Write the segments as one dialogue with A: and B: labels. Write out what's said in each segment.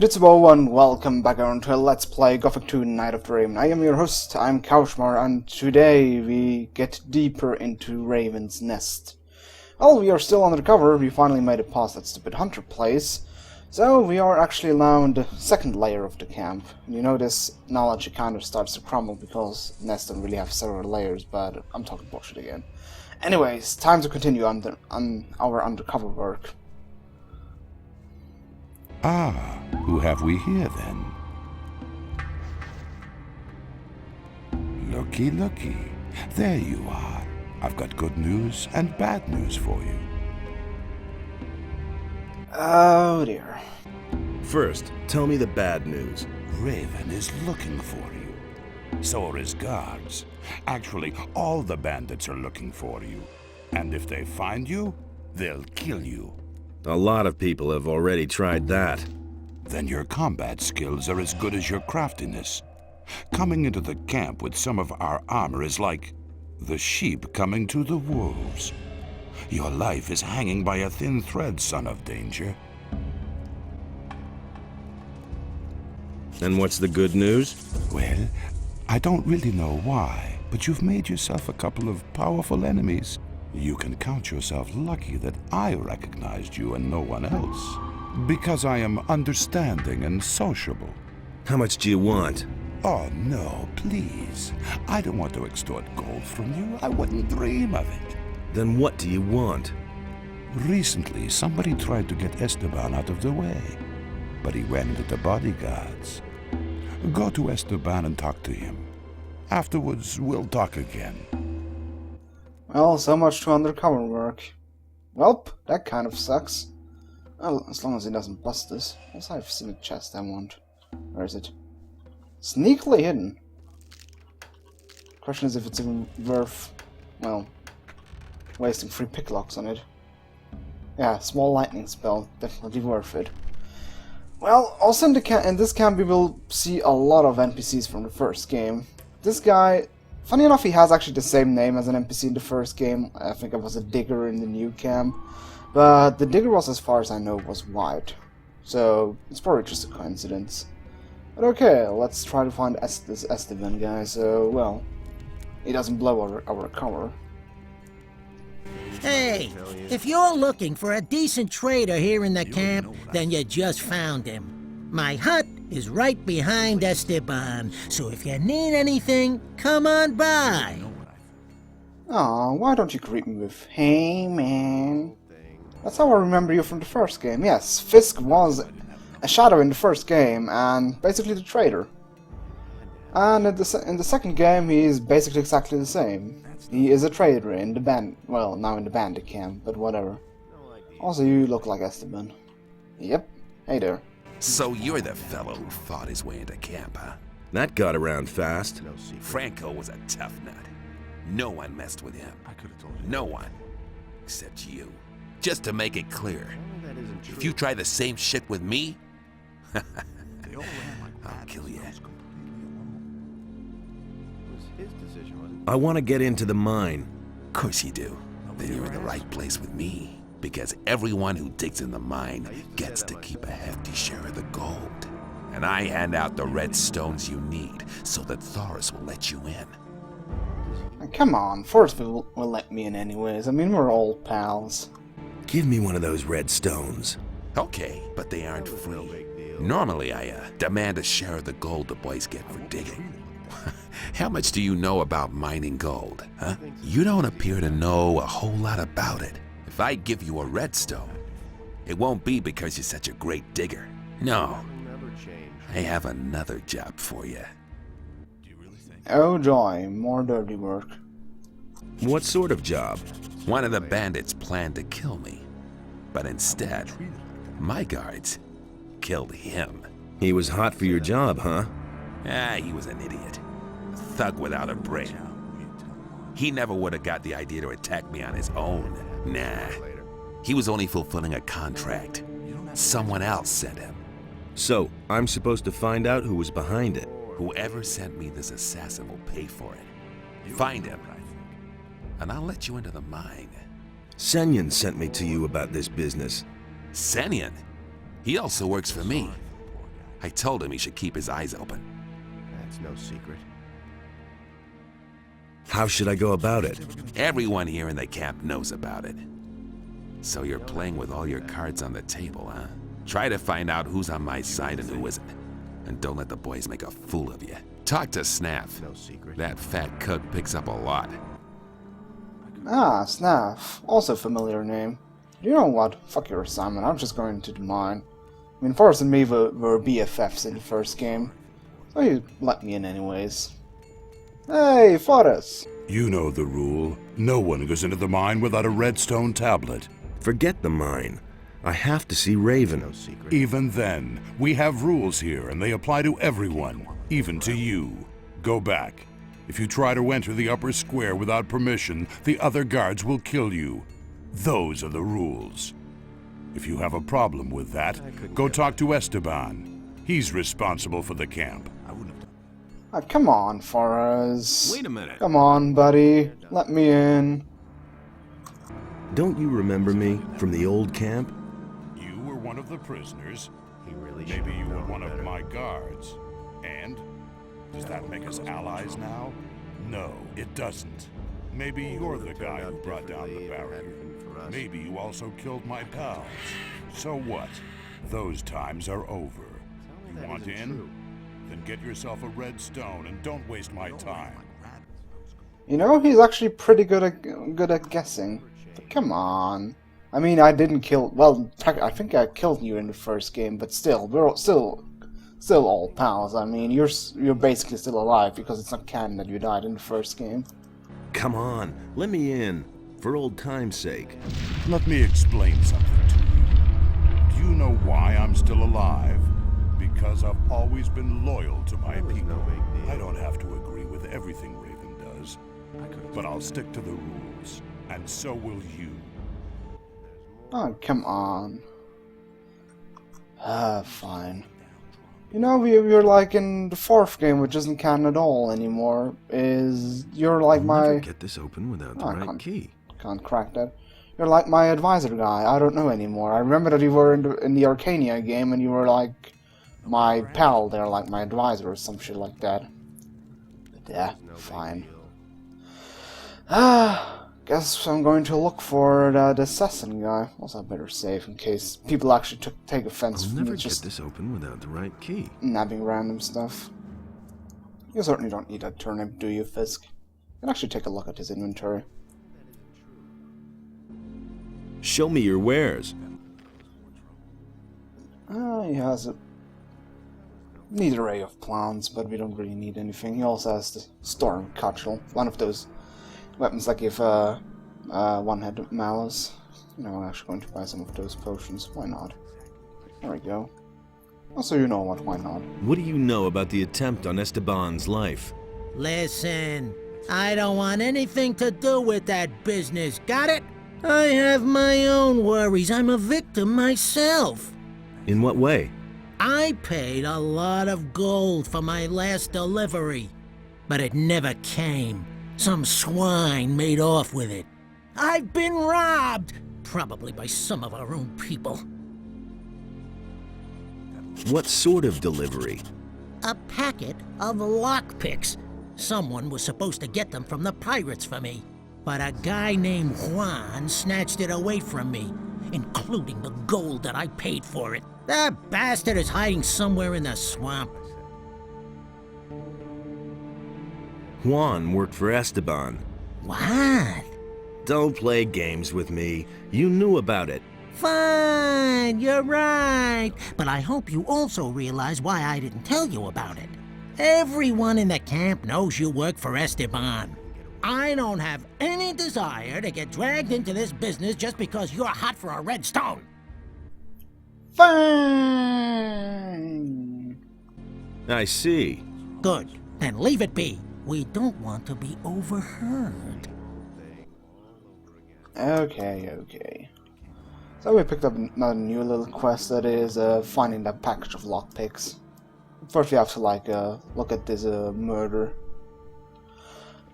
A: Hello and welcome back on to Let's Play Gothic 2 Night of the Raven. I am your host, I'm Kaushmar, and today we get deeper into Raven's Nest. Well, we are still undercover, we finally made it past that stupid hunter place, so we are actually now in the second layer of the camp. You notice knowledge it kind of starts to crumble because Nest don't really have several layers, but I'm talking bullshit again. Anyways, time to continue on our undercover work.
B: Ah, who have we here then? Looky, looky. There you are. I've got good news and bad news for you.
A: Oh dear.
C: First, tell me the bad news.
B: Raven is looking for you. So are his guards. Actually, all the bandits are looking for you. And if they find you, they'll kill you.
C: A lot of people have already tried that.
B: Then your combat skills are as good as your craftiness. Coming into the camp with some of our armor is like the sheep coming to the wolves. Your life is hanging by a thin thread, son of danger.
C: And what's the good news?
B: Well, I don't really know why, but you've made yourself a couple of powerful enemies. You can count yourself lucky that I recognized you and no one else, because I am understanding and sociable.
C: How much do you want?
B: Oh, no, please. I don't want to extort gold from you. I wouldn't dream of it.
C: Then what do you want?
B: Recently, somebody tried to get Esteban out of the way, but he ran into the bodyguards. Go to Esteban and talk to him. Afterwards, we'll talk again.
A: Well, so much to undercover work. Welp, that kind of sucks. Well, as long as he doesn't bust us. Also, I've seen a chest I want. Where is it? Sneakily hidden. Question is if it's even worth, well, wasting 3 picklocks on it. Yeah, small lightning spell, definitely worth it. Well, also in this camp we will see a lot of NPCs from the first game. This guy, funny enough, he has actually the same name as an NPC in the first game. I think it was a digger in the new camp. But the digger was, as far as I know, was white. So, it's probably just a coincidence. But okay, let's try to find this Esteban guy, so, well, he doesn't blow our cover.
D: Hey, if you're looking for a decent trader here in the camp, then you just found him. My hut is right behind Esteban, so if you need anything, come on by.
A: Aw, why don't you greet me with, "Hey man"? That's how I remember you from the first game. Yes, Fisk was a shadow in the first game, and basically the trader. And in the second game, he is basically exactly the same. He is a trader in the well, now in the bandit camp, but whatever. Also, you look like Esteban. Yep, hey there.
E: So you're the fellow who fought his way into camp, huh?
C: That got around fast.
E: Franco was a tough nut. No one messed with him. No one. Except you. Just to make it clear, if you try the same shit with me, I'll kill you.
C: I want to get into the mine.
E: Of course you do. Then you're in the right place with me. Because everyone who digs in the mine gets to keep a hefty share of the gold. And I hand out the red stones you need so that Thoris will let you in.
A: Come on, Forrest will let me in anyways. I mean, we're all pals.
C: Give me one of those red stones.
E: Okay, but they aren't free. Normally I demand a share of the gold the boys get for digging. How much do you know about mining gold, huh? You don't appear to know a whole lot about it. If I give you a redstone, it won't be because you're such a great digger. No, I have another job for you.
A: Oh joy, more dirty work.
C: What sort of job?
E: One of the bandits planned to kill me, but instead, my guards killed him.
C: He was hot for your job, huh?
E: He was an idiot. A thug without a brain. He never would have got the idea to attack me on his own. Nah. He was only fulfilling a contract. Someone else sent him.
C: So, I'm supposed to find out who was behind it.
E: Whoever sent me this assassin will pay for it. Find him, and I'll let you into the mine.
C: Senyan sent me to you about this business.
E: Senyan? He also works for me. I told him he should keep his eyes open.
C: That's no secret. How should I go about it?
E: Everyone here in the camp knows about it. So you're playing with all your cards on the table, huh? Try to find out who's on my side and who isn't. And don't let the boys make a fool of you. Talk to Snaff.
C: No secret.
E: That fat cook picks up a lot.
A: Ah, Snaff. Also familiar name. You know what? Fuck your assignment. I'm just going to do mine. I mean, Forrest and me were BFFs in the first game. So you let me in anyways. Hey, Forrest!
B: You know the rule. No one goes into the mine without a redstone tablet.
C: Forget the mine. I have to see Raven. No secret.
B: Even then, we have rules here, and they apply to everyone, even to you. Go back. If you try to enter the upper square without permission, the other guards will kill you. Those are the rules. If you have a problem with that, go talk to Esteban. He's responsible for the camp.
A: Come on, Forrest.
C: Wait a minute.
A: Come on, buddy. Let me in.
C: Don't you remember me from the old camp?
B: You were one of the prisoners.
C: He really
B: Maybe you were one of my guards. And? Does that make us allies now? No, it doesn't. Maybe you're the guy who brought down the barrier. Maybe you also killed my pals. So what? Those times are over. You want in? Then get yourself a red stone and don't waste my time.
A: You know, he's actually pretty good at guessing. But come on. I mean, I didn't kill... Well, I think I killed you in the first game, but still, we're still all pals. I mean, you're basically still alive because it's not canon that you died in the first game.
C: Come on, let me in. For old time's sake.
B: Let me explain something to you. Do you know why I'm still alive? Because I've always been loyal to my people. I don't have to agree with everything Raven does, but I'll stick to the rules, and so will you.
A: Oh, come on. Fine. You know, you're like in the fourth game, which isn't canon at all anymore. You're like
C: I'll
A: my...
C: never get this open without the right key.
A: Can't crack that. You're like my advisor guy. I don't know anymore. I remember that you were in the Arcania game, and you were like my pal there, like my advisor or some shit like that. But yeah, fine. Guess I'm going to look for the assassin guy. Also, I better save in case people actually take offense
C: I'll
A: from
C: never
A: me
C: get
A: just
C: this open without the right key.
A: nabbing random stuff. You certainly don't need that turnip, do you, Fisk? You can actually take a look at his inventory.
C: Show me your wares.
A: He has a neat array of plants, but we don't really need anything. He also has the Storm Cudgel, one of those weapons that give one-headed malice. You know, I'm actually going to buy some of those potions. Why not? There we go. Also, you know what, why not?
C: What do you know about the attempt on Esteban's life?
D: Listen, I don't want anything to do with that business, got it? I have my own worries. I'm a victim myself.
C: In what way?
D: I paid a lot of gold for my last delivery, but it never came. Some swine made off with it. I've been robbed, probably by some of our own people.
C: What sort of delivery?
D: A packet of lockpicks. Someone was supposed to get them from the pirates for me, but a guy named Juan snatched it away from me, including the gold that I paid for it. That bastard is hiding somewhere in the swamp.
C: Juan worked for Esteban.
D: What?
C: Don't play games with me. You knew about it.
D: Fine, you're right. But I hope you also realize why I didn't tell you about it. Everyone in the camp knows you work for Esteban. I don't have any desire to get dragged into this business just because you're hot for a red stone.
A: Fine.
C: I see.
D: Good. Then leave it be. We don't want to be overheard.
A: Okay. So we picked up another new little quest that is finding that package of lockpicks. First we have to look at this murder.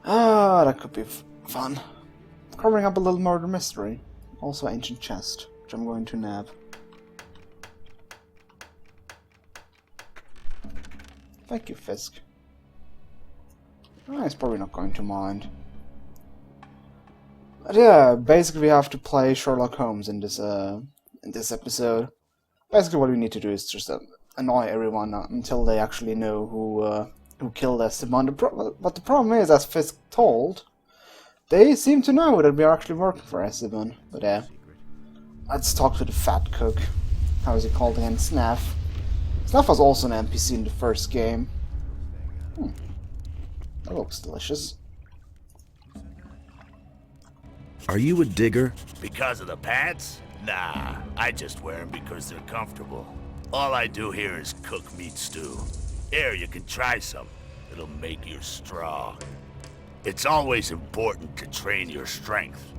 A: That could be fun. Covering up a little murder mystery. Also ancient chest, which I'm going to nab. Thank you, Fisk. He's probably not going to mind. But yeah, basically we have to play Sherlock Holmes in this episode. Basically what we need to do is just annoy everyone until they actually know who killed Esteban. But the problem is, as Fisk told, they seem to know that we are actually working for Esteban. But yeah, let's talk to the fat cook. How is he called again? Snaff. Snaff was also an NPC in the first game. That looks delicious.
C: Are you a digger?
F: Because of the pants? Nah, I just wear them because they're comfortable. All I do here is cook meat stew. Here, you can try some. It'll make you strong. It's always important to train your strength.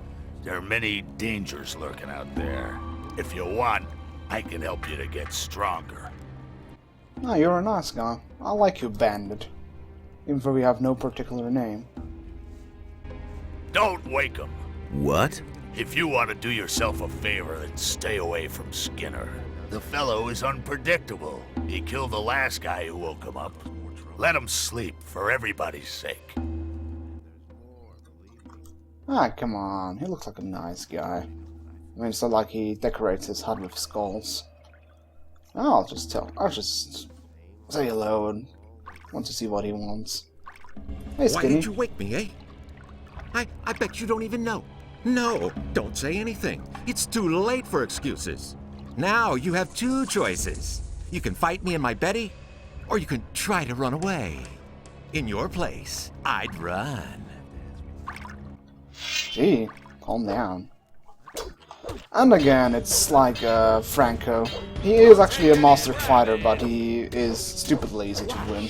F: There are many dangers lurking out there. If you want, I can help you to get stronger.
A: Ah, you're a nice guy. I like you, Bandit. Even though we have no particular name.
F: Don't wake him.
C: What?
F: If you want to do yourself a favor, then stay away from Skinner. The fellow is unpredictable. He killed the last guy who woke him up. Let him sleep, for everybody's sake.
A: Ah, come on. He looks like a nice guy. I mean, it's not like he decorates his hut with skulls. I'll just say hello and want to see what he wants. Hey,
G: Why
A: Skinny.
G: did you wake me, eh? I bet you don't even know. No, don't say anything. It's too late for excuses. Now you have two choices. You can fight me in my Betty, or you can try to run away. In your place, I'd run.
A: Gee, calm down. And again, it's like Franco. He is actually a master fighter, but he is stupidly easy to win.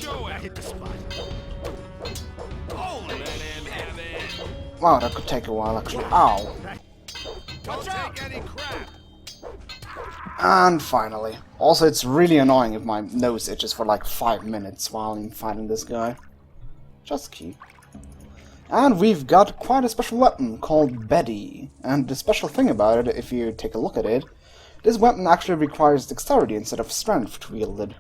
A: Wow, that could take a while actually. Ow! And finally. Also, it's really annoying if my nose itches for like 5 minutes while I'm fighting this guy. Just keep. And we've got quite a special weapon called Betty. And the special thing about it, if you take a look at it, this weapon actually requires dexterity instead of strength to wield it.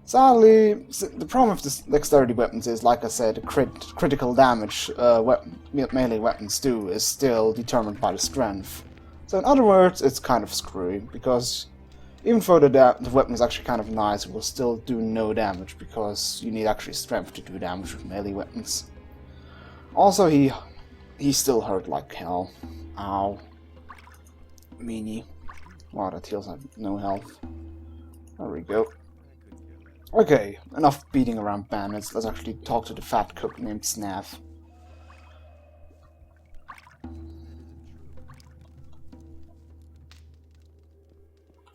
A: Sadly, the problem with this dexterity weapons is, like I said, critical damage melee weapons do is still determined by the strength. So in other words, it's kind of screwy, because even though the weapon is actually kind of nice, it will still do no damage, because you need actually strength to do damage with melee weapons. Also, he still hurt like hell. Ow. Meanie. Wow, that heals have no health. There we go. Okay, enough beating around bandits. Let's actually talk to the fat cook named Snaff.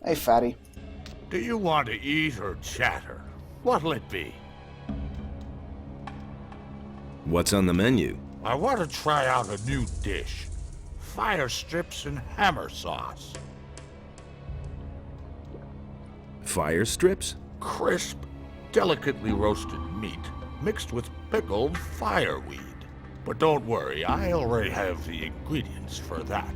A: Hey, fatty.
F: Do you want to eat or chatter? What'll it be?
C: What's on the menu?
F: I want to try out a new dish. Fire strips and hammer sauce.
C: Fire strips?
F: Crisp, delicately roasted meat mixed with pickled fireweed. But don't worry, I already have the ingredients for that.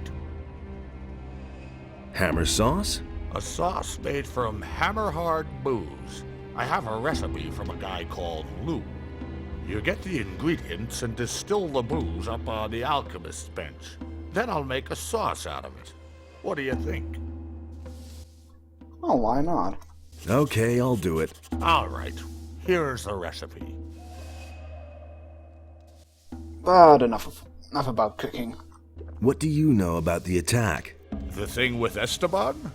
C: Hammer sauce?
F: A sauce made from hammer-hard booze. I have a recipe from a guy called Lou. You get the ingredients and distill the booze up on the alchemist's bench. Then I'll make a sauce out of it. What do you think?
A: Oh, why not?
C: Okay, I'll do it.
F: All right, here's the recipe.
A: But enough about cooking.
C: What do you know about the attack?
F: The thing with Esteban?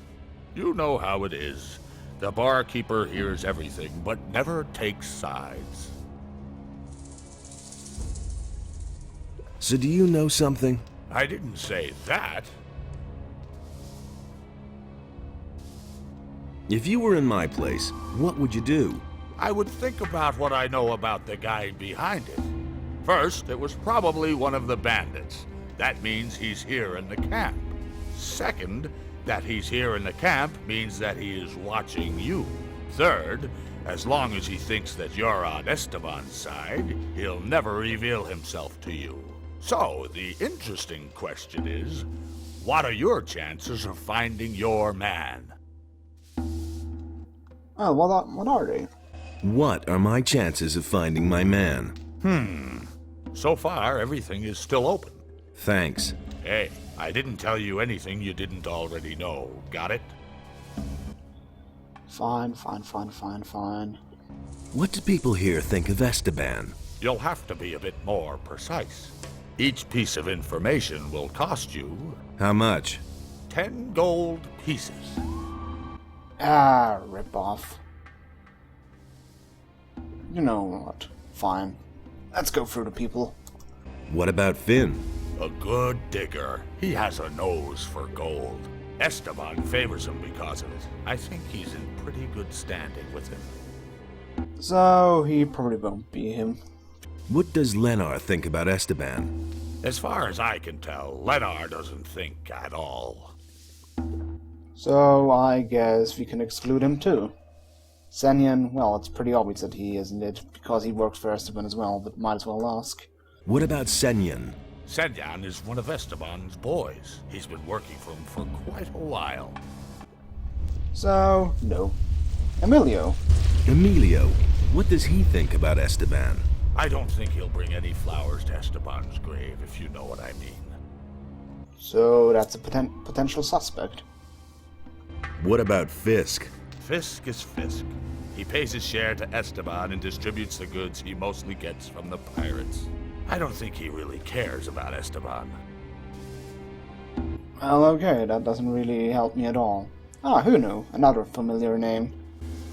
F: You know how it is. The barkeeper hears everything, but never takes sides.
C: So do you know something?
F: I didn't say that.
C: If you were in my place, what would you do?
F: I would think about what I know about the guy behind it. First, it was probably one of the bandits. That means he's here in the camp. Second, that he's here in the camp means that he is watching you. Third, as long as he thinks that you're on Esteban's side, he'll never reveal himself to you. So, the interesting question is, what are your chances of finding your man?
A: Oh, what are they?
C: What are my chances of finding my man?
F: So far, everything is still open.
C: Thanks.
F: Hey, I didn't tell you anything you didn't already know. Got it?
A: Fine, fine, fine, fine, fine.
C: What do people here think of Esteban?
F: You'll have to be a bit more precise. Each piece of information will cost you
C: How much?
F: 10 gold pieces.
A: Ah, rip off. You know what? Fine. Let's go through the people.
C: What about Finn?
F: A good digger. He has a nose for gold. Esteban favors him because of it. I think he's in pretty good standing with him.
A: So, he probably won't be him.
C: What does Lenar think about Esteban?
F: As far as I can tell, Lenar doesn't think at all.
A: So, I guess we can exclude him too. Senyan, well, it's pretty obvious that he isn't it, because he works for Esteban as well, but might as well ask.
C: What about Senyan?
F: Senyan is one of Esteban's boys. He's been working for him for quite a while.
A: So, no. Emilio.
C: Emilio. What does he think about Esteban?
F: I don't think he'll bring any flowers to Esteban's grave, if you know what I mean.
A: So, that's a potential suspect.
C: What about Fisk?
F: Fisk is Fisk. He pays his share to Esteban and distributes the goods he mostly gets from the pirates. I don't think he really cares about Esteban.
A: Well, okay, that doesn't really help me at all. Ah, Huno, another familiar name.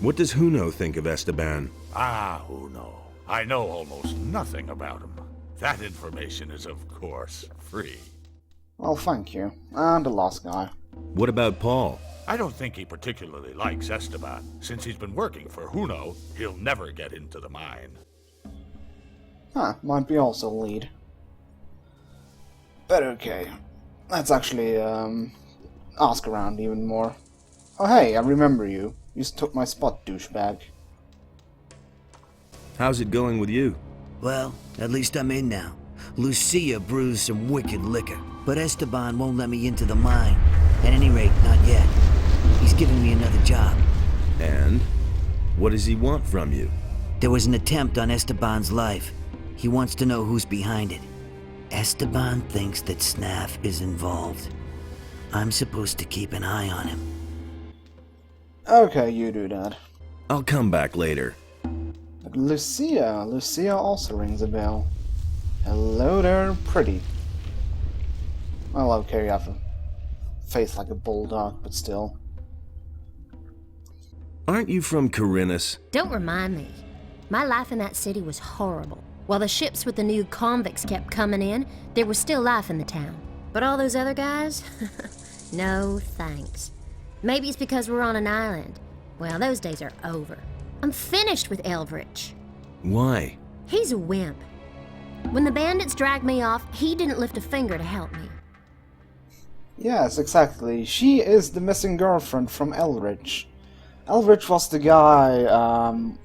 C: What does Huno think of Esteban?
F: Ah, Uno. I know almost nothing about him. That information is, of course, free.
A: Well, thank you. And the last guy.
C: What about Paul?
F: I don't think he particularly likes Esteban. Since he's been working for Huno, he'll never get into the mine.
A: Huh, might be also lead. But okay. Let's actually, ask around even more. Oh hey, I remember you. You took my spot, douchebag.
C: How's it going with you?
H: Well, at least I'm in now. Lucia brews some wicked liquor, but Esteban won't let me into the mine. At any rate, not yet. He's giving me another job.
C: And? What does he want from you?
H: There was an attempt on Esteban's life. He wants to know who's behind it. Esteban thinks that Snaff is involved. I'm supposed to keep an eye on him.
A: Okay, you do that.
C: I'll come back later.
A: But Lucia also rings a bell. Hello there, pretty. Well, okay, you have a face like a bulldog, but still.
C: Aren't you from Corinus?
I: Don't remind me. My life in that city was horrible. While the ships with the new convicts kept coming in, there was still life in the town. But all those other guys? No thanks. Maybe it's because we're on an island. Well, those days are over. I'm finished with Eldritch.
C: Why?
I: He's a wimp. When the bandits dragged me off, he didn't lift a finger to help me.
A: Yes, exactly. She is the missing girlfriend from Eldritch. Eldritch was the guy,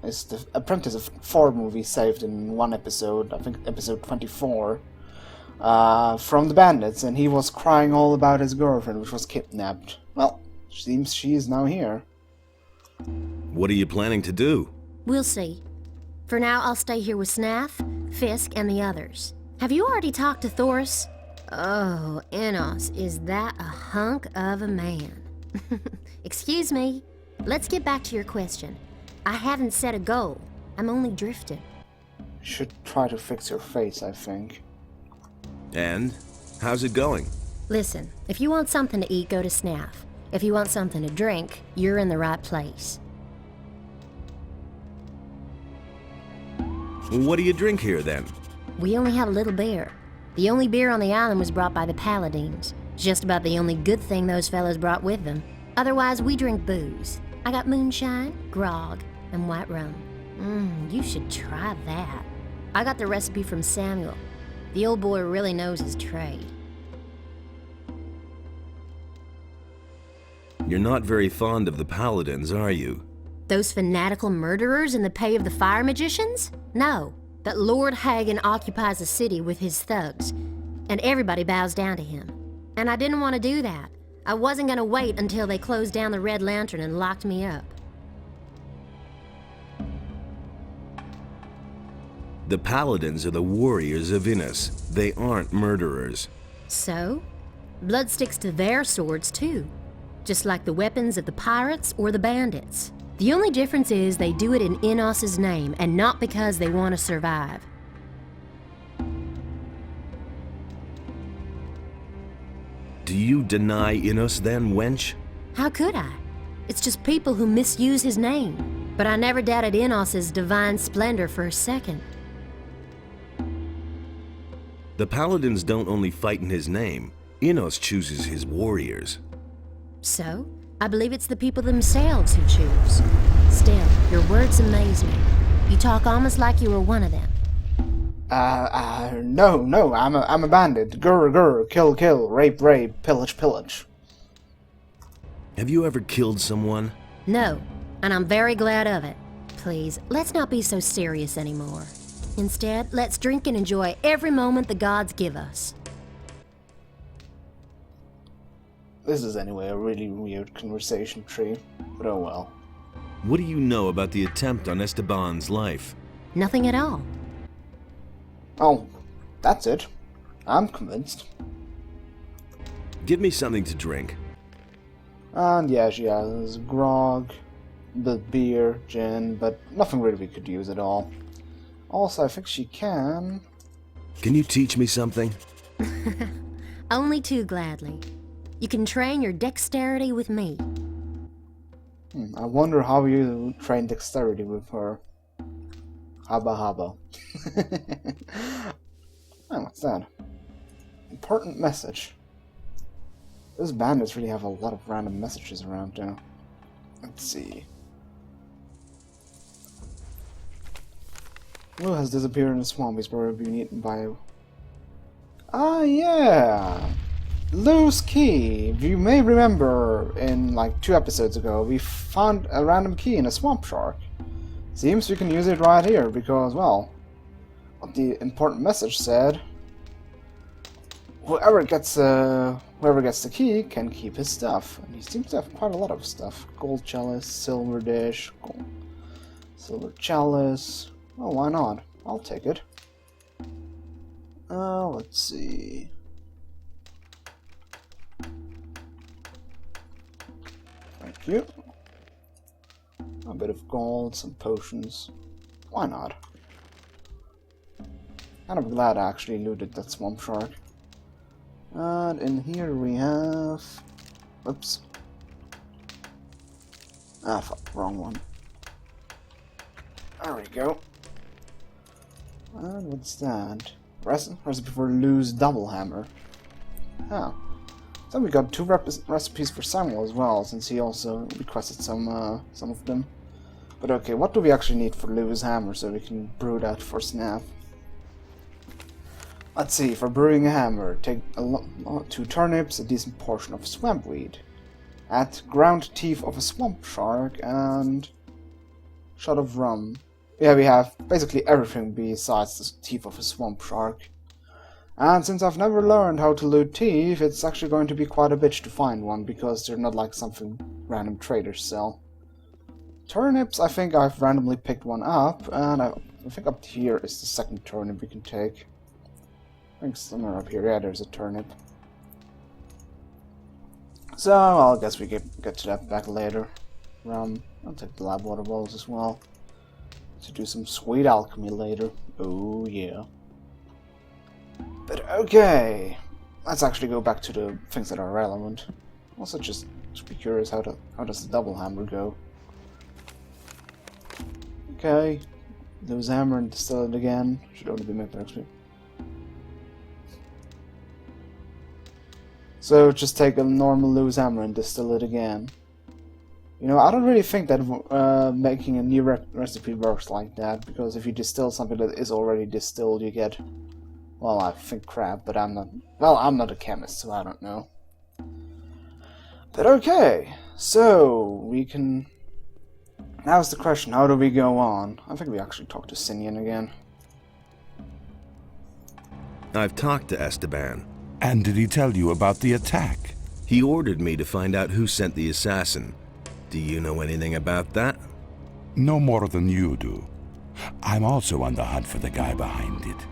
A: is the apprentice of 4 movies saved in one episode, I think episode 24, from the bandits, and he was crying all about his girlfriend, which was kidnapped. Well, seems she is now here.
C: What are you planning to do?
I: We'll see. For now, I'll stay here with Snaff, Fisk, and the others. Have you already talked to Thoris? Oh, Enos, is that a hunk of a man? Excuse me. Let's get back to your question. I haven't set a goal. I'm only drifting.
A: You should try to fix your face, I think.
C: And? How's it going?
I: Listen, if you want something to eat, go to Snaff. If you want something to drink, you're in the right place.
C: What do you drink here, then?
I: We only have a little beer. The only beer on the island was brought by the Paladins. Just about the only good thing those fellows brought with them. Otherwise, we drink booze. I got moonshine, grog, and white rum. You should try that. I got the recipe from Samuel. The old boy really knows his trade.
C: You're not very fond of the Paladins, are you?
I: Those fanatical murderers in the pay of the fire magicians? No, that Lord Hagen occupies the city with his thugs, and everybody bows down to him. And I didn't want to do that. I wasn't going to wait until they closed down the Red Lantern and locked me up.
C: The paladins are the warriors of Innis. They aren't murderers.
I: So? Blood sticks to their swords, too. Just like the weapons of the pirates or the bandits. The only difference is they do it in Innos's name, and not because they want to survive.
C: Do you deny Innos then, wench?
I: How could I? It's just people who misuse his name. But I never doubted Innos's divine splendor for a second.
C: The paladins don't only fight in his name. Innos chooses his warriors.
I: So? I believe it's the people themselves who choose. Still, your words amaze me. You talk almost like you were one of them.
A: No, I'm a bandit. Grr, kill, rape, pillage, pillage.
C: Have you ever killed someone?
I: No, and I'm very glad of it. Please, let's not be so serious anymore. Instead, let's drink and enjoy every moment the gods give us.
A: This is anyway a really weird conversation tree, but oh well.
C: What do you know about the attempt on Esteban's life?
I: Nothing at all.
A: Oh, that's it. I'm convinced.
C: Give me something to drink.
A: And yeah, she has grog, the beer, gin, but nothing really we could use at all. Also, I think she can...
C: Can you teach me something?
I: Only too gladly. You can train your dexterity with me.
A: I wonder how you train dexterity with her. Haba. Oh, what's that? Important message. Those bandits really have a lot of random messages around now. Let's see. Lou has disappeared in the swamp. He's probably been eaten by... Ah, yeah! Lou's key. If you may remember, in like 2 episodes ago, we found a random key in a swamp shark. Seems we can use it right here, because, well, what the important message said, whoever gets the key can keep his stuff. And he seems to have quite a lot of stuff. Gold chalice, silver dish, silver chalice. Oh, why not? I'll take it. Let's see. Thank you. A bit of gold, some potions. Why not? Kind of glad I actually looted that swamp shark. And in here we have... Oops. Ah, fuck, wrong one. There we go. And what's that? Recipe for Lou's double hammer. Oh. So we got 2 recipes for Samuel as well, since he also requested some of them. But okay, what do we actually need for Lou's hammer so we can brew that for Snap? Let's see, for brewing a hammer, take 2 turnips, a decent portion of swampweed, add ground teeth of a swamp shark, and shot of rum. Yeah, we have basically everything besides the teeth of a swamp shark. And since I've never learned how to loot teeth, it's actually going to be quite a bitch to find one, because they're not like something random traders sell. Turnips, I think I've randomly picked one up, and I think up here is the second turnip we can take. I think somewhere up here, yeah, there's a turnip. So, I guess we get to that back later. I'll take the lab water bottles as well. To do some sweet alchemy later. Oh yeah. But okay, let's actually go back to the things that are relevant. Also, just be curious, how does the double hammer go? Okay, Lou's hammer and distill it again. Should only be made by next week. So just take a normal Lou's hammer and distill it again. You know, I don't really think that making a new recipe works like that, because if you distill something that is already distilled, you get, well, I think crap, but I'm not a chemist, so I don't know. But okay, so we can... Now's the question, how do we go on? I think we actually talked to Sinian again.
C: I've talked to Esteban.
B: And did he tell you about the attack?
C: He ordered me to find out who sent the assassin. Do you know anything about that?
B: No more than you do. I'm also on the hunt for the guy behind it.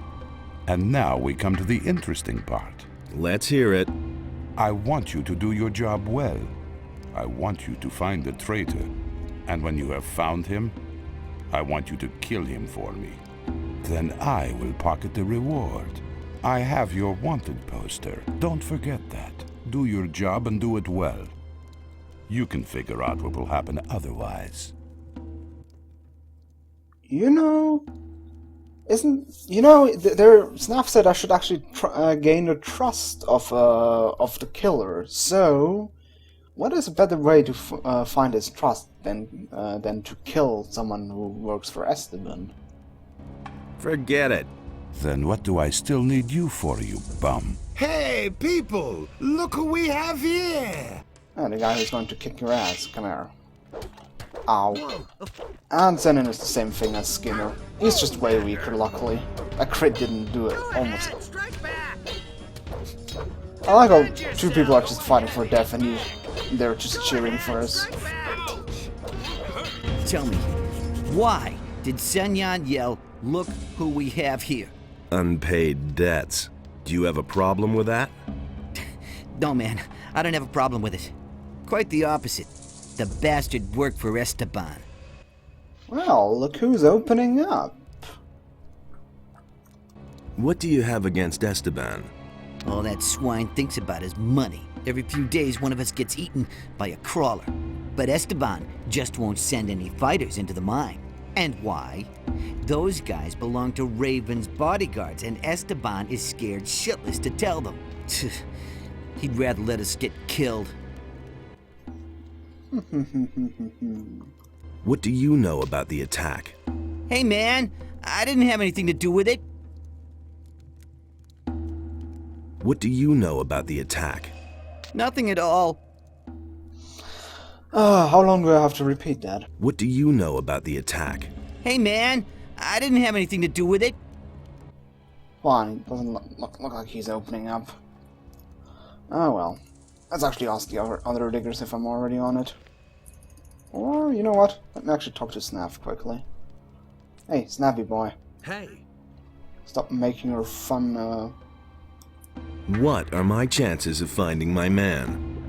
B: And now we come to the interesting part.
C: Let's hear it.
B: I want you to do your job well. I want you to find the traitor. And when you have found him, I want you to kill him for me. Then I will pocket the reward. I have your wanted poster. Don't forget that. Do your job and do it well. You can figure out what will happen otherwise.
A: You know, Snaf said I should actually gain the trust of the killer. So, what is a better way to find his trust than to kill someone who works for Esteban?
C: Forget it.
B: Then what do I still need you for, you bum?
J: Hey, people! Look who we have here!
A: The guy who's going to kick your ass. Come here. Ow. And Zenon is the same thing as Skinner. He's just way weaker, luckily. That crit didn't do it, almost. I like how two people are just fighting for death and they're just cheering for us.
H: Tell me, why did Senyan yell, "Look who we have here"?
C: Unpaid debts. Do you have a problem with that?
H: No, man, I don't have a problem with it. Quite the opposite. The bastard worked for Esteban.
A: Well, look who's opening up.
C: What do you have against Esteban?
H: All that swine thinks about is money. Every few days, one of us gets eaten by a crawler. But Esteban just won't send any fighters into the mine. And why? Those guys belong to Raven's bodyguards, and Esteban is scared shitless to tell them. He'd rather let us get killed.
C: What do you know about the attack?
H: Hey, man, I didn't have anything to do with it.
C: What do you know about the attack?
H: Nothing at all.
A: How long do I have to repeat that?
C: What do you know about the attack?
H: Hey, man, I didn't have anything to do with it.
A: Fine, doesn't look like he's opening up. Oh well. Let's actually ask the other diggers if I'm already on it. Or, you know what? Let me actually talk to Snaf quickly. Hey, Snappy boy.
J: Hey.
A: Stop making your fun,
C: What are my chances of finding my man?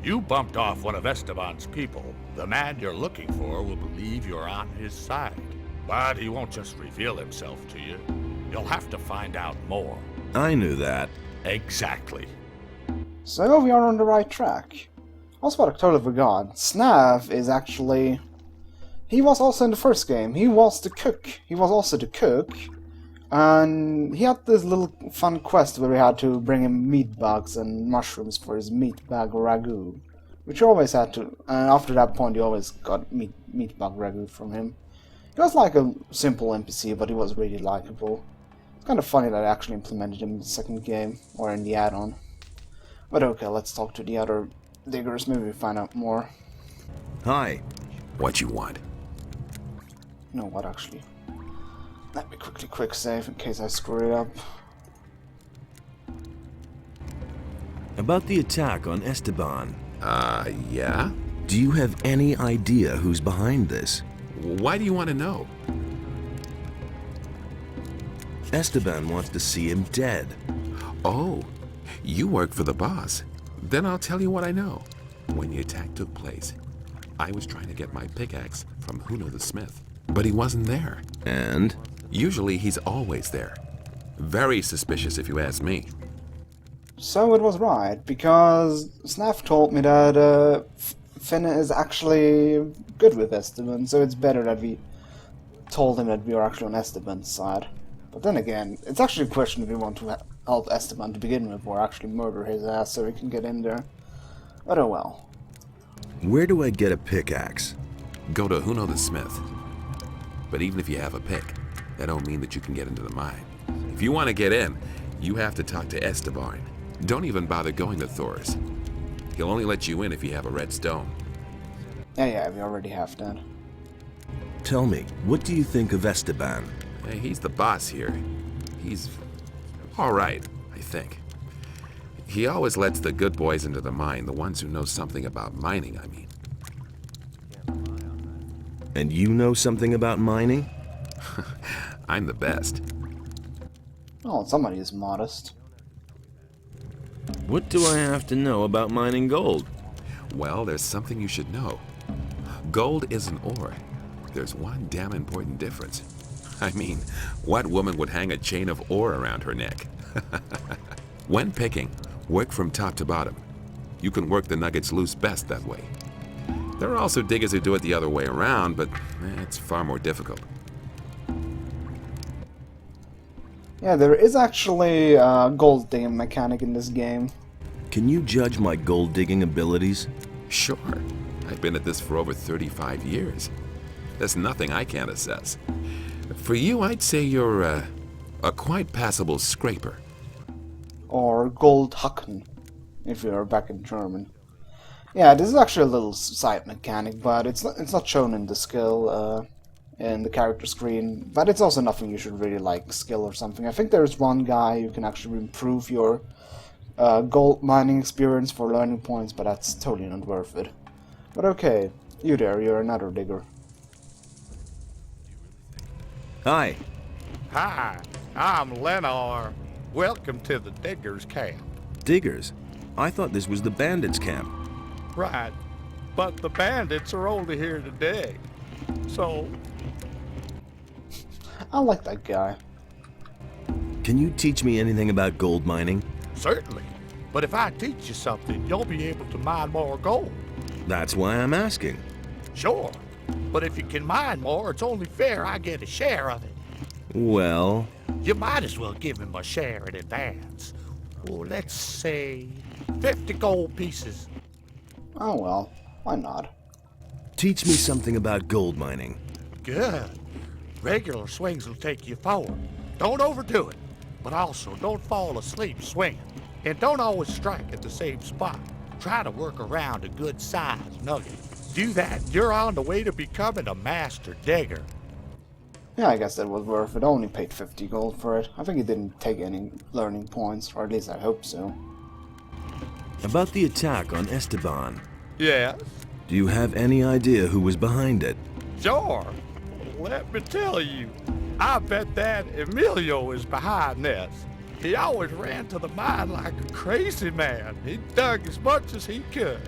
F: You bumped off one of Esteban's people. The man you're looking for will believe you're on his side. But he won't just reveal himself to you. You'll have to find out more.
C: I knew that.
F: Exactly.
A: So we are on the right track. Also, what I totally forgot, Snav is actually... He was also in the first game. He was the cook. He was also the cook. And he had this little fun quest where we had to bring him meat bugs and mushrooms for his meat bag ragu. Which you always had to... And after that point you always got meat bug ragu from him. He was like a simple NPC, but he was really likable. It's kind of funny that I actually implemented him in the second game, or in the add-on. But okay, let's talk to the other diggers, maybe we find out more.
C: Hi.
E: What you want?
A: You know what, actually? Let me quick save in case I screw it up.
C: About the attack on Esteban.
E: Yeah?
C: Do you have any idea who's behind this?
E: Why do you want to know?
C: Esteban wants to see him dead.
E: Oh, you work for the boss. Then I'll tell you what I know. When the attack took place, I was trying to get my pickaxe from Huno the Smith, but he wasn't there.
C: And?
E: Usually he's always there. Very suspicious if you ask me.
A: So it was right, because Snaf told me that Finn is actually good with Esteban, so it's better that we told him that we are actually on Esteban's side. But then again, it's actually a question if we want to help Esteban to begin with, or actually murder his ass so we can get in there. But oh well.
C: Where do I get a pickaxe?
E: Go to Huno the Smith. But even if you have a pick, that don't mean that you can get into the mine. If you want to get in, you have to talk to Esteban. Don't even bother going to Thor's. He'll only let you in if you have a red stone.
A: Yeah, we already have that.
C: Tell me, what do you think of Esteban?
E: Hey, he's the boss here. He's alright, I think. He always lets the good boys into the mine, the ones who know something about mining, I mean.
C: And you know something about mining?
E: I'm the best.
A: Oh, somebody is modest.
C: What do I have to know about mining gold?
E: Well, there's something you should know. Gold isn't ore. There's one damn important difference. I mean, what woman would hang a chain of ore around her neck? When picking, work from top to bottom. You can work the nuggets loose best that way. There are also diggers who do it the other way around, but it's far more difficult.
A: Yeah, there is actually a gold digging mechanic in this game.
C: Can you judge my gold digging abilities?
E: Sure. I've been at this for over 35 years. There's nothing I can't assess. For you, I'd say you're a quite passable scraper.
A: Or Goldhacken, if you're back in German. Yeah, this is actually a little side mechanic, but it's not shown in the skill in the character screen. But it's also nothing you should really like skill or something. I think there's one guy who can actually improve your gold mining experience for learning points, but that's totally not worth it. But okay, you there, you're another digger.
C: Hi.
F: Hi, I'm Lennar. Welcome to the Diggers Camp.
C: Diggers? I thought this was the bandits' camp.
F: Right, but the bandits are only here to dig. So,
A: I like that guy.
C: Can you teach me anything about gold mining?
F: certainly. But if I teach you something, you'll be able to mine more gold.
C: That's why I'm asking.
F: Sure. But if you can mine more, it's only fair I get a share of it.
C: Well,
F: You might as well give him a share in advance. Well, let's say 50 gold pieces.
A: Oh well, why not?
C: teach me something about gold mining.
F: Good. Regular swings will take you forward. Don't overdo it, but also don't fall asleep swinging. And don't always strike at the same spot. Try to work around a good-sized nugget. Do that, you're on the way to becoming a master digger.
A: Yeah, I guess that was worth it. I only paid 50 gold for it. I think it didn't take any learning points, or at least I hope so.
C: About the attack on Esteban,
F: Yes?
C: do you have any idea who was behind it?
F: Sure. Let me tell you, I bet that Emilio is behind this. He always ran to the mine like a crazy man. He dug as much as he could.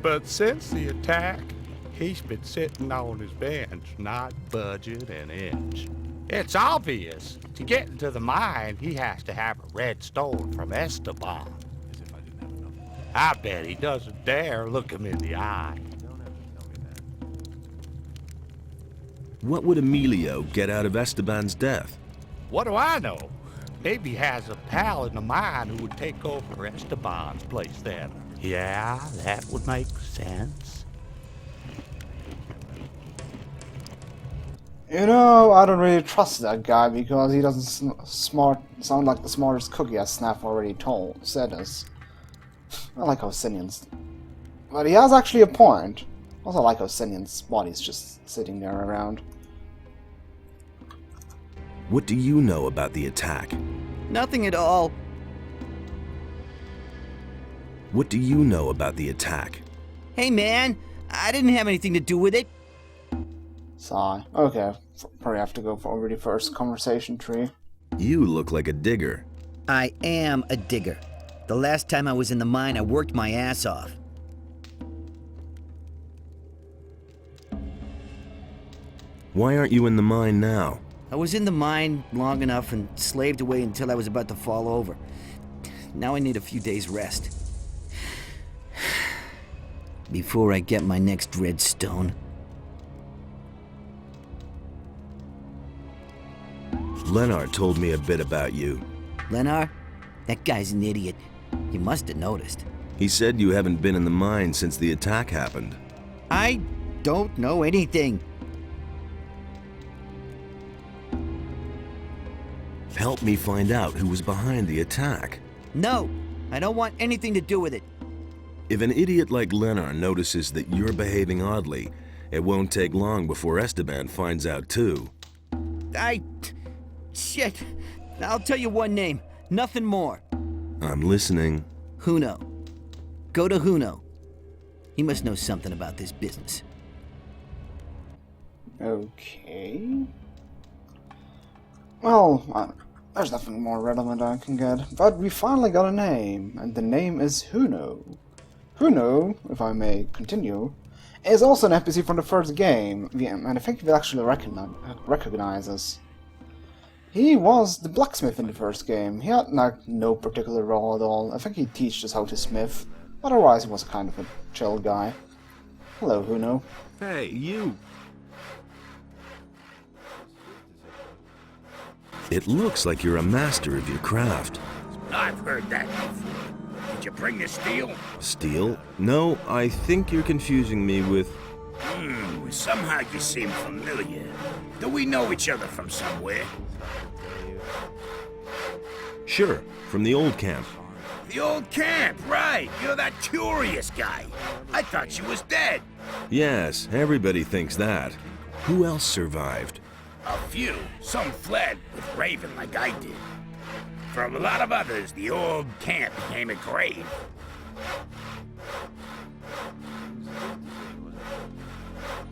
F: But since the attack, he's been sitting on his bench, not budging an inch. It's obvious. To get into the mine, he has to have a red stone from Esteban. I bet he doesn't dare look him in the eye.
C: What would Emilio get out of Esteban's death?
F: What do I know? Maybe he has a pal in the mine who would take over Esteban's place then. Yeah, that would make sense.
A: You know, I don't really trust that guy because he doesn't sound like the smartest cookie, as Snap already said us. I like how Sinian's... But he has actually a point. Also, I like how Sinian's body's just sitting there around.
C: What do you know about the attack?
H: Nothing at all.
C: What do you know about the attack?
H: Hey man, I didn't have anything to do with it.
A: Sigh. Okay, probably have to go over the first conversation tree.
C: You look like a digger.
H: I am a digger. The last time I was in the mine, I worked my ass off.
C: Why aren't you in the mine now?
H: I was in the mine long enough and slaved away until I was about to fall over. Now I need a few days rest. Before I get my next red stone.
C: Lennar told me a bit about you.
H: Lennar? That guy's an idiot. You must have noticed.
C: He said you haven't been in the mine since the attack happened.
H: I don't know anything.
C: Help me find out who was behind the attack.
H: No, I don't want anything to do with it.
C: If an idiot like Lennar notices that you're behaving oddly, it won't take long before Esteban finds out too.
H: Shit. I'll tell you one name. Nothing more.
C: I'm listening.
H: Huno. Go to Huno. He must know something about this business.
A: Okay. Well, there's nothing more relevant I can get, but we finally got a name, and the name is Huno. Huno, if I may continue, is also an NPC from the first game, and I think you'll actually recognize us. He was the blacksmith in the first game. He had no particular role at all. I think he teaches us how to smith. Otherwise, he was kind of a chill guy. Hello, Huno.
C: Hey, you! It looks like you're a master of your craft.
K: I've heard that before. Did you bring the steel?
C: Steel? No, I think you're confusing me with...
K: Somehow you seem familiar. Do we know each other from somewhere?
C: Sure, from the old camp.
K: The old camp, right. You're that curious guy. I thought you was dead.
C: Yes, everybody thinks that. Who else survived?
K: A few. Some fled with Raven like I did. For a lot of others, the old camp became a grave.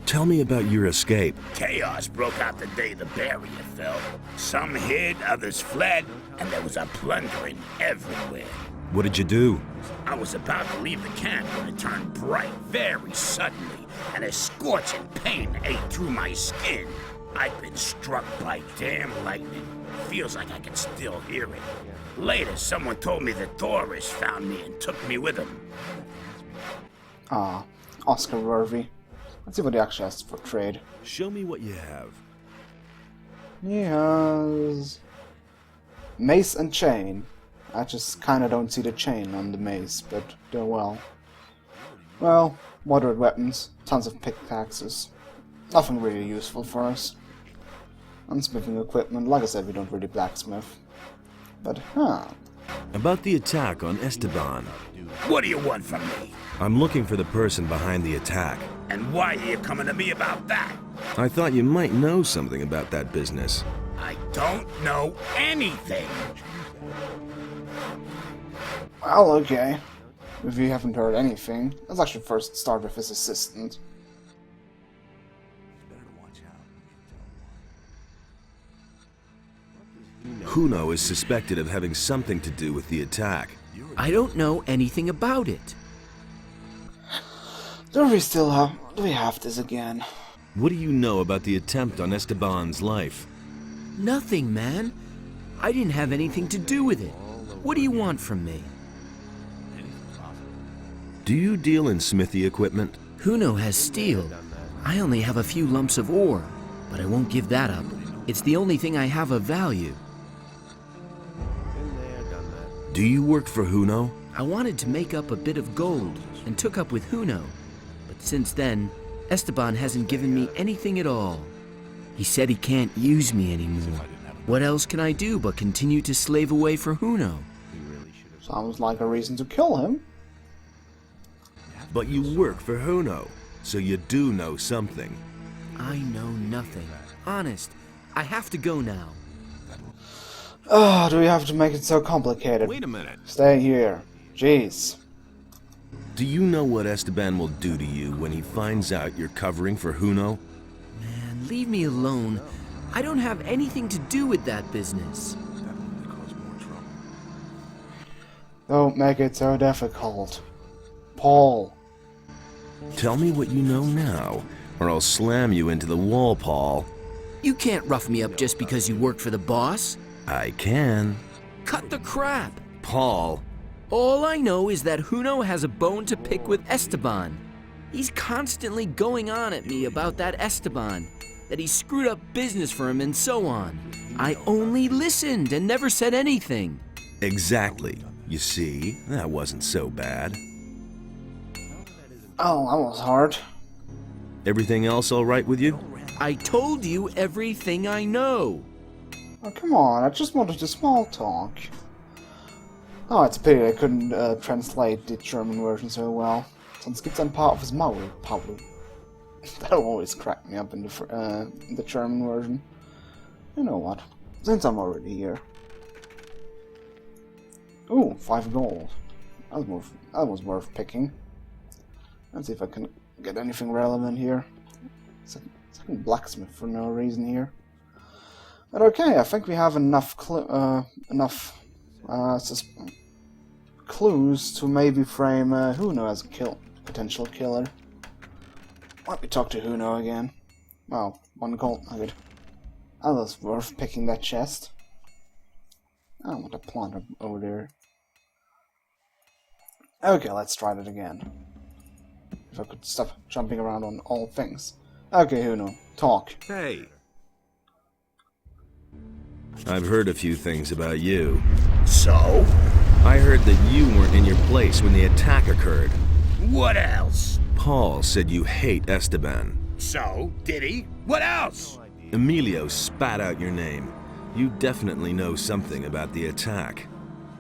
C: Tell me about your escape.
K: Chaos broke out the day the barrier fell. Some hid, others fled, and there was a plundering everywhere.
C: What did you do?
K: I was about to leave the camp when it turned bright very suddenly, and a scorching pain ate through my skin. I'd been struck by damn lightning. Feels like I can still hear it. Later, someone told me that Thoris found me and took me with him.
A: Ah, Oscar worthy. Let's see what he actually has for trade.
C: Show me what you have.
A: He has... mace and chain. I just kinda don't see the chain on the mace, but they're well. Well, moderate weapons, tons of pickaxes. Nothing really useful for us. And smithing equipment, like I said, we don't really blacksmith. But,
C: About the attack on Esteban.
K: What do you want from me?
C: I'm looking for the person behind the attack.
K: And why are you coming to me about that?
C: I thought you might know something about that business.
K: I don't know anything.
A: well, okay. If you haven't heard anything, let's actually first start with his assistant.
C: Huno is suspected of having something to do with the attack.
L: I don't know anything about it.
A: Do we have this again?
C: What do you know about the attempt on Esteban's life?
L: Nothing, man. I didn't have anything to do with it. What do you want from me?
C: Do you deal in smithy equipment?
L: Huno has steel. I only have a few lumps of ore, but I won't give that up. It's the only thing I have of value.
C: Do you work for Huno?
L: I wanted to make up a bit of gold and took up with Huno. But since then, Esteban hasn't given me anything at all. He said he can't use me anymore. What else can I do but continue to slave away for Huno?
A: Sounds like a reason to kill him.
C: But you work for Huno, so you do know something.
L: I know nothing. Honest, I have to go now.
A: Oh, do we have to make it so complicated?
C: Wait a minute.
A: Stay here. Jeez.
C: Do you know what Esteban will do to you when he finds out you're covering for Huno?
L: Man, leave me alone. I don't have anything to do with that business.
A: Don't make it so difficult. Paul.
C: Tell me what you know now, or I'll slam you into the wall, Paul.
L: You can't rough me up just because you work for the boss.
C: I can.
L: Cut the crap.
C: Paul.
L: All I know is that Huno has a bone to pick with Esteban. He's constantly going on at me about that Esteban, that he screwed up business for him and so on. I only listened and never said anything.
C: Exactly. You see, that wasn't so bad.
A: Oh, that was hard.
C: Everything else all right with you?
L: I told you everything I know.
A: Oh, come on, I just wanted to small talk. Oh, it's a pity I couldn't translate the German version so well. Sonst gibt's ein paar aufs Maul, Paul. That always cracked me up in the German version. You know what? Since I'm already here. Ooh, 5 gold. That was worth picking. Let's see if I can get anything relevant here. Second blacksmith for no reason here. But okay, I think we have enough clues to maybe frame Huno as a potential killer. Let me talk to Huno again. Well, 1 gold nugget. That was worth picking that chest. I want a plant over there. Okay, let's try that again. If I could stop jumping around on all things. Okay, Huno, talk.
C: Hey. I've heard a few things about you.
K: So?
C: I heard that you weren't in your place when the attack occurred.
K: What else?
C: Paul said you hate Esteban.
K: So? Did he? What else?
C: Emilio spat out your name. You definitely know something about the attack.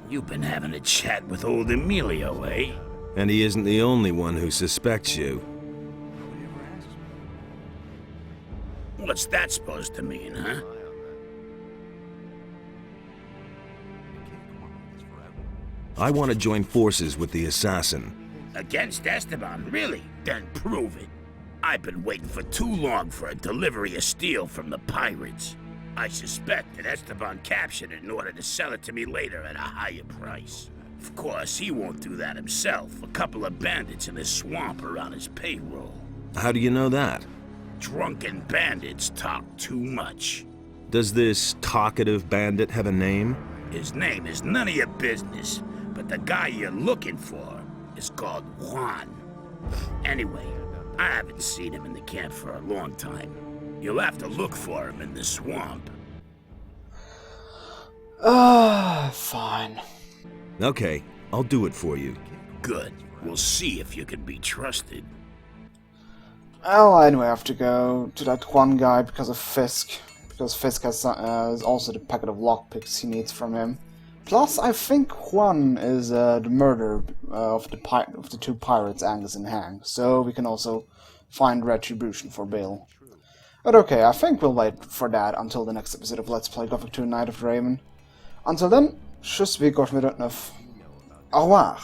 K: You've been having a chat with old Emilio, eh?
C: And he isn't the only one who suspects you.
K: What's that supposed to mean, huh?
C: I want to join forces with the assassin.
K: Against Esteban, really? Then prove it. I've been waiting for too long for a delivery of steel from the pirates. I suspect that Esteban captured it in order to sell it to me later at a higher price. Of course, he won't do that himself. A couple of bandits in the swamp are on his payroll.
C: How do you know that?
K: Drunken bandits talk too much.
C: Does this talkative bandit have a name?
K: His name is none of your business, but the guy you're looking for is called Juan. Anyway, I haven't seen him in the camp for a long time. You'll have to look for him in the swamp.
A: Fine.
C: Okay, I'll do it for you.
K: Good. We'll see if you can be trusted.
A: Well, anyway, I have to go to that one guy because of Fisk. Because Fisk has also the packet of lockpicks he needs from him. Plus, I think Juan is the murderer of the 2 pirates, Angus and Hank. So we can also find retribution for Bill. But okay, I think we'll wait for that until the next episode of Let's Play Gothic 2 Night of the Raven. Until then, je suis Gorf Au revoir.